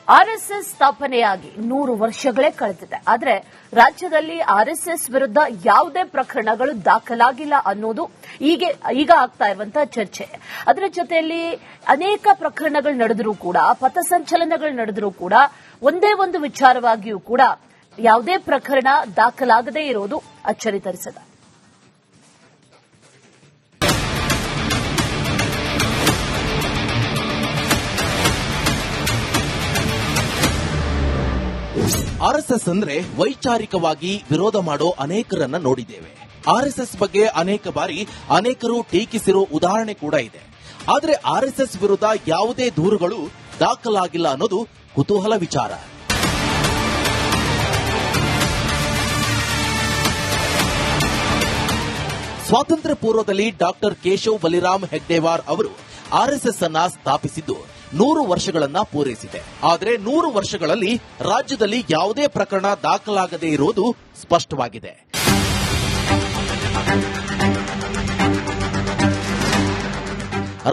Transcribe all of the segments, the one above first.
RSS ಸ್ಥಾಪನೆಯಾಗಿ 100 ವರ್ಷಗಳೇ ಕಳೆದಿದೆ. ಆದರೆ ರಾಜ್ಯದಲ್ಲಿ ಆರ್ಎಸ್ಎಸ್ ವಿರುದ್ಧ ಯಾವುದೇ ಪ್ರಕರಣಗಳು ದಾಖಲಾಗಿಲ್ಲ ಅನ್ನೋದು ಈಗ ಆಗ್ತಾ ಇರುವಂತಹ ಚರ್ಚೆ. ಅದರ ಜೊತೆಯಲ್ಲಿ ಅನೇಕ ಪ್ರಕರಣಗಳು ನಡೆದರೂ ಕೂಡ, ಪಥಸಂಚಲನಗಳು ನಡೆದರೂ ಕೂಡ, ಒಂದೇ ಒಂದು ವಿಚಾರವಾಗಿಯೂ ಕೂಡ ಯಾವುದೇ ಪ್ರಕರಣ ದಾಖಲಾಗದೇ ಇರೋದು ಅಚ್ಚರಿ ತರಿಸಿದೆ. ಆರ್ಎಸ್ಎಸ್ ಅಂದ್ರೆ ವೈಚಾರಿಕವಾಗಿ ವಿರೋಧ ಮಾಡೋ ಅನೇಕರನ್ನ ನೋಡಿದ್ದೇವೆ. ಆರ್ಎಸ್ಎಸ್ ಬಗ್ಗೆ ಅನೇಕ ಬಾರಿ ಅನೇಕರು ಟೀಕಿಸಿರೋ ಉದಾಹರಣೆ ಕೂಡ ಇದೆ. ಆದರೆ ಆರ್ಎಸ್ಎಸ್ ವಿರುದ್ಧ ಯಾವುದೇ ದೂರುಗಳು ದಾಖಲಾಗಿಲ್ಲ ಅನ್ನೋದು ಕುತೂಹಲ ವಿಚಾರ. ಸ್ವಾತಂತ್ರ್ಯ ಪೂರ್ವದಲ್ಲಿ ಡಾಕ್ಟರ್ ಕೇಶವ್ ಬಲಿರಾಮ್ ಹೆಗ್ಡೆವಾರ್ ಅವರು ಆರ್ಎಸ್ಎಸ್ ಅನ್ನ ಸ್ಥಾಪಿಸಿದ್ದು 100 ವರ್ಷಗಳನ್ನ ಪೂರೈಸಿದೆ. ಆದರೆ 100 ವರ್ಷಗಳಲ್ಲಿ ರಾಜ್ಯದಲ್ಲಿ ಯಾವುದೇ ಪ್ರಕರಣ ದಾಖಲಾಗದೇ ಇರುವುದು ಸ್ಪಷ್ಟವಾಗಿದೆ.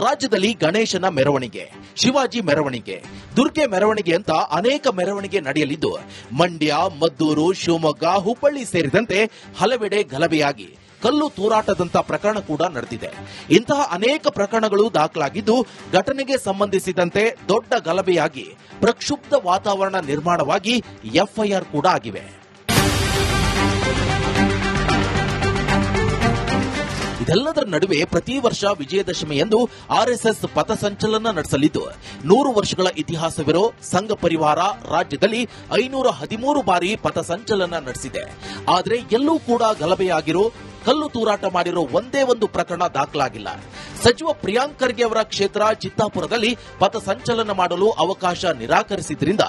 ರಾಜ್ಯದಲ್ಲಿ ಗಣೇಶನ ಮೆರವಣಿಗೆ, ಶಿವಾಜಿ ಮೆರವಣಿಗೆ, ದುರ್ಗೆ ಮೆರವಣಿಗೆ ಅಂತ ಅನೇಕ ಮೆರವಣಿಗೆ ನಡೆಯಲಿದ್ದು ಮಂಡ್ಯ, ಮದ್ದೂರು, ಶಿವಮೊಗ್ಗ, ಹುಬ್ಬಳ್ಳಿ ಸೇರಿದಂತೆ ಹಲವೆಡೆ ಗಲಭೆಯಾಗಿ ಕಲ್ಲು ತೂರಾಟದಂತ ಪ್ರಕರಣ ಕೂಡ ನಡೆದಿದೆ. ಇಂತಹ ಅನೇಕ ಪ್ರಕರಣಗಳು ದಾಖಲಾಗಿದ್ದು ಘಟನೆಗೆ ಸಂಬಂಧಿಸಿದಂತೆ ದೊಡ್ಡ ಗಲಭೆಯಾಗಿ ಪ್ರಕ್ಷುಬ್ಧ ವಾತಾವರಣ ನಿರ್ಮಾಣವಾಗಿ ಎಫ್ಐಆರ್ ಕೂಡ ಆಗಿವೆ. ಇದೆಲ್ಲದರ ನಡುವೆ ಪ್ರತಿ ವರ್ಷ ವಿಜಯದಶಮಿಯಂದು ಆರ್ಎಸ್ಎಸ್ ಪಥಸಂಚಲನ ನಡೆಸಲಿದ್ದು 100 ವರ್ಷಗಳ ಇತಿಹಾಸವಿರೋ ಸಂಘ ಪರಿವಾರ ರಾಜ್ಯದಲ್ಲಿ 513 ಬಾರಿ ಪಥಸಂಚಲನ ನಡೆಸಿದೆ. ಆದರೆ ಎಲ್ಲೂ ಕೂಡ ಗಲಭೆಯಾಗಿರೋ, ಕಲ್ಲು ತೂರಾಟ ಮಾಡಿರೋ ಒಂದೇ ಒಂದು ಪ್ರಕರಣ ದಾಖಲಾಗಿಲ್ಲ. ಸಚಿವ ಪ್ರಿಯಾಂಕ್ ಖರ್ಗೆ ಅವರ ಕ್ಷೇತ್ರ ಚಿತ್ತಾಪುರದಲ್ಲಿ ಪಥಸಂಚಲನ ಮಾಡಲು ಅವಕಾಶ ನಿರಾಕರಿಸಿದ್ರಿಂದ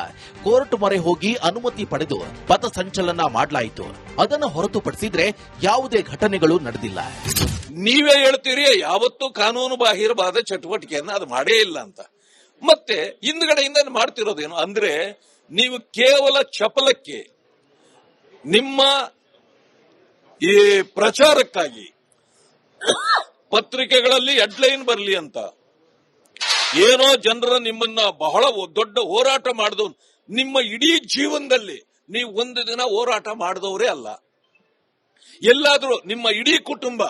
ಕೋರ್ಟ್ ಮೊರೆ ಹೋಗಿ ಅನುಮತಿ ಪಡೆದು ಪಥಸಂಚಲನ ಮಾಡಲಾಯಿತು. ಅದನ್ನು ಹೊರತುಪಡಿಸಿದ್ರೆ ಯಾವುದೇ ಘಟನೆಗಳು ನಡೆದಿಲ್ಲ. ನೀವೇ ಹೇಳ್ತೀರಿ ಯಾವತ್ತೂ ಕಾನೂನು ಬಾಹಿರವಾದ ಚಟುವಟಿಕೆಯನ್ನ ಅದು ಮಾಡೇ ಇಲ್ಲ ಅಂತ. ಮತ್ತೆ ಹಿಂದ್ಗಡೆಯಿಂದ ಮಾಡ್ತಿರೋದೇನು ಅಂದ್ರೆ, ನೀವು ಕೇವಲ ಚಪಲಕ್ಕೆ ನಿಮ್ಮ ಈ ಪ್ರಚಾರಕ್ಕಾಗಿ ಪತ್ರಿಕೆಗಳಲ್ಲಿ ಹೆಡ್ಲೈನ್ ಬರಲಿ ಅಂತ ಏನೋ ಜನರ ನಿಮ್ಮನ್ನ ಬಹಳ ದೊಡ್ಡ ಹೋರಾಟ ಮಾಡಿದವ್, ನಿಮ್ಮ ಇಡೀ ಜೀವನದಲ್ಲಿ ನೀವು ಒಂದು ದಿನ ಹೋರಾಟ ಮಾಡಿದವರೇ ಅಲ್ಲ. ಎಲ್ಲಾದ್ರೂ ನಿಮ್ಮ ಇಡೀ ಕುಟುಂಬ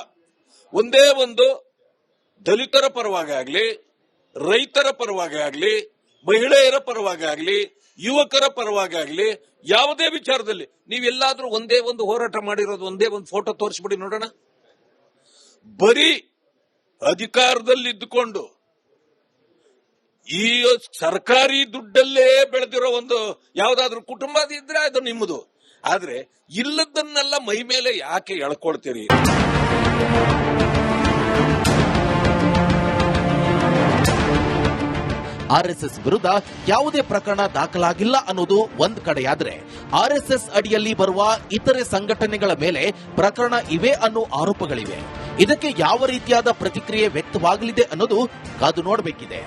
ಒಂದೇ ಒಂದು ದಲಿತರ ಪರವಾಗಿ ಆಗ್ಲಿ, ರೈತರ ಪರವಾಗಿ ಆಗ್ಲಿ, ಮಹಿಳೆಯರ ಪರವಾಗಿ ಆಗ್ಲಿ, ಯುವಕರ ಪರವಾಗಿ ಆಗ್ಲಿ, ಯಾವುದೇ ವಿಚಾರದಲ್ಲಿ ನೀವೆಲ್ಲಾದ್ರೂ ಒಂದೇ ಒಂದು ಹೋರಾಟ ಮಾಡಿರೋದು ಒಂದೇ ಒಂದು ಫೋಟೋ ತೋರಿಸ್ಬಿಡಿ ನೋಡೋಣ. ಬರೀ ಅಧಿಕಾರದಲ್ಲಿದ್ದುಕೊಂಡು ಈ ಸರ್ಕಾರಿ ದುಡ್ಡಲ್ಲೇ ಬೆಳೆದಿರೋ ಒಂದು ಯಾವ್ದಾದ್ರೂ ಕುಟುಂಬ ಇದ್ರೆ ಅದು ನಿಮ್ಮದು. ಆದ್ರೆ ಇಲ್ಲದನ್ನೆಲ್ಲ ಮೈ ಮೇಲೆ ಯಾಕೆ ಎಳ್ಕೊಳ್ತೀರಿ? ಆರ್ಎಸ್ಎಸ್ ವಿರುದ್ಧ ಯಾವುದೇ ಪ್ರಕರಣ ದಾಖಲಾಗಿಲ್ಲ ಅನ್ನೋದು ಒಂದ್ ಕಡೆಯಾದ್ರೆ, ಆರ್ಎಸ್ಎಸ್ ಅಡಿಯಲ್ಲಿ ಬರುವ ಇತರೆ ಸಂಘಟನೆಗಳ ಮೇಲೆ ಪ್ರಕರಣ ಇವೆ ಅನ್ನೋ ಆರೋಪಗಳಿವೆ. ಇದಕ್ಕೆ ಯಾವ ರೀತಿಯಾದ ಪ್ರತಿಕ್ರಿಯೆ ವ್ಯಕ್ತವಾಗಲಿದೆ ಅನ್ನೋದು ಕಾದು ನೋಡಬೇಕಿದೆ.